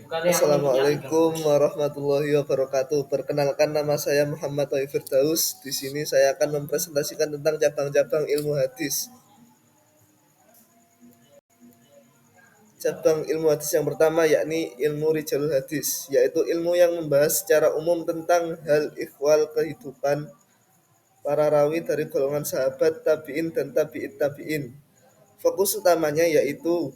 Assalamualaikum warahmatullahi wabarakatuh. Perkenalkan, nama saya Muhammad Taufik Firdaus. Di sini saya akan mempresentasikan tentang cabang-cabang ilmu hadis. Cabang ilmu hadis yang pertama yakni ilmu rijalul hadis, yaitu ilmu yang membahas secara umum tentang hal ihwal kehidupan para rawi dari golongan sahabat, tabi'in, dan tabi'it tabi'in. Fokus utamanya yaitu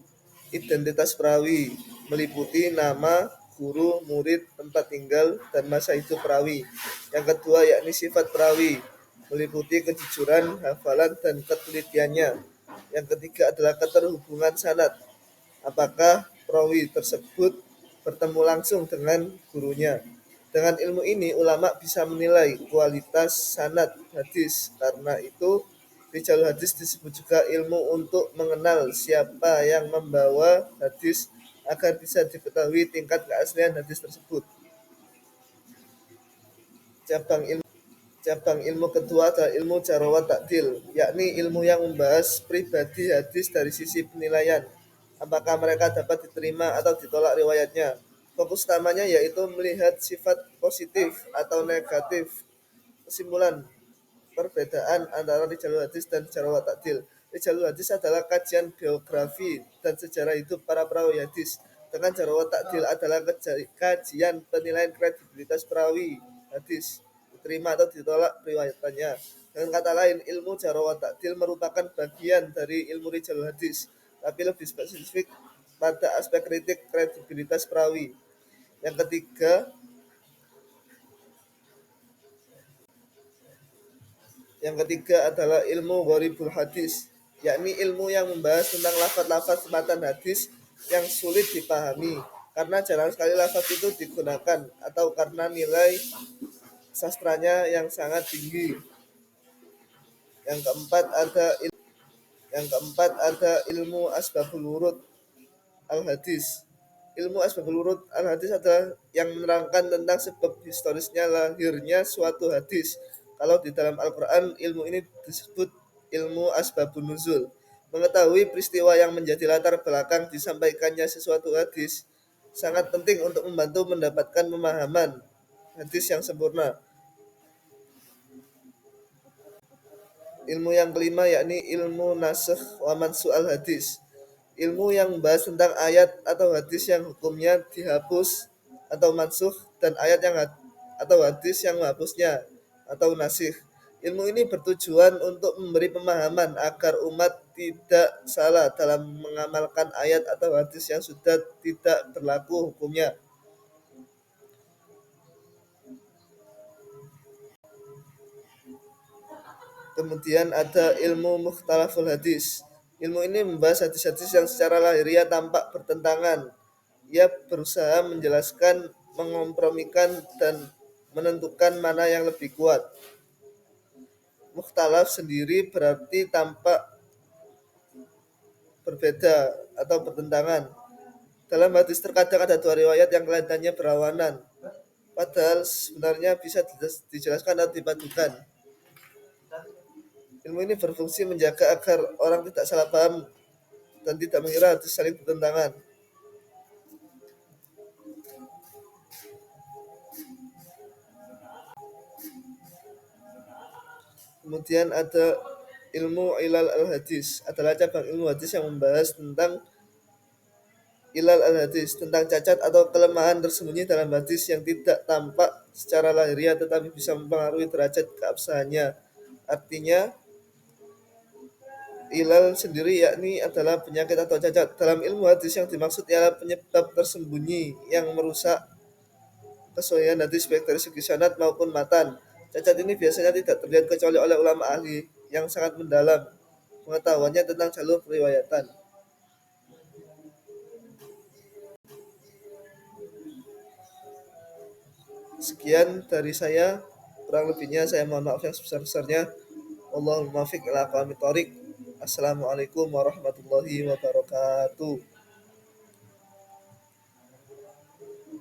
identitas perawi, meliputi nama, guru, murid, tempat tinggal, dan masa hidup perawi. Yang kedua yakni sifat perawi, meliputi kejujuran, hafalan, dan ketelitiannya. Yang ketiga adalah keterhubungan sanad, apakah perawi tersebut bertemu langsung dengan gurunya. Dengan ilmu ini ulama bisa menilai kualitas sanad hadis. Karena itu rijalul hadis disebut juga ilmu untuk mengenal siapa yang membawa hadis agar bisa diketahui tingkat keaslian hadis tersebut. Cabang ilmu kedua adalah ilmu jarh wa ta'dil, yakni ilmu yang membahas pribadi hadis dari sisi penilaian, apakah mereka dapat diterima atau ditolak riwayatnya. Fokus utamanya yaitu melihat sifat positif atau negatif. Kesimpulan, perbedaan antara rijalul hadis dan jarh wa ta'dil. Rijalul hadis adalah kajian biografi dan sejarah hidup para perawi hadis. Dengan jarh wa ta'dil adalah kajian penilaian kredibilitas perawi hadis, diterima atau ditolak riwayatannya. Dengan kata lain, ilmu jarh wa ta'dil merupakan bagian dari ilmu rijalul hadis, tapi lebih spesifik pada aspek kritik kredibilitas perawi. Yang ketiga adalah ilmu gharibul hadis, yakni ilmu yang membahas tentang lafaz-lafaz matan hadis yang sulit dipahami karena jarang sekali lafaz itu digunakan atau karena nilai sastranya yang sangat tinggi. Yang keempat ada ilmu asbabul wurud al-hadis. Ilmu asbabul wurud al-hadis adalah yang menerangkan tentang sebab historisnya lahirnya suatu hadis. Kalau di dalam Al-Quran, ilmu ini disebut ilmu asbabun nuzul. Mengetahui peristiwa yang menjadi latar belakang disampaikannya sesuatu hadis sangat penting untuk membantu mendapatkan pemahaman hadis yang sempurna. Ilmu yang kelima yakni ilmu nasikh wa mansukh al-hadis. Ilmu yang membahas tentang ayat atau hadis yang hukumnya dihapus atau mansukh, dan ayat yang atau hadis yang menghapusnya atau nasikh. Ilmu ini bertujuan untuk memberi pemahaman agar umat tidak salah dalam mengamalkan ayat atau hadis yang sudah tidak berlaku hukumnya. Kemudian ada ilmu mukhtalaful hadis. Ilmu ini membahas hadis-hadis yang secara lahiriah tampak bertentangan. Ia berusaha menjelaskan, mengompromikan, dan menentukan mana yang lebih kuat. Mukhtalaf sendiri berarti tampak berbeda atau bertentangan. Dalam hadis terkadang ada dua riwayat yang kelihatannya berlawanan, padahal sebenarnya bisa dijelaskan atau dipadukan. Ilmu ini berfungsi menjaga agar orang tidak salah paham dan tidak mengira hadis saling bertentangan. Kemudian ada ilmu ilal al-hadis, adalah cabang ilmu hadis yang membahas tentang ilal al-hadis, tentang cacat atau kelemahan tersembunyi dalam hadis yang tidak tampak secara lahiriah tetapi bisa mempengaruhi derajat keabsahannya. Artinya, ilal sendiri yakni adalah penyakit atau cacat. Dalam ilmu hadis yang dimaksud ialah penyebab tersembunyi yang merusak kesesuaian hadis baik dari segi sanad maupun matan. Cacat ini biasanya tidak terlihat kecuali oleh ulama ahli yang sangat mendalam pengetahuannya tentang jalur periwayatan. Sekian dari saya, kurang lebihnya saya mohon maaf yang sebesar-besarnya. Allahumma fiq ila aqwamit thoriq. Assalamualaikum warahmatullahi wabarakatuh.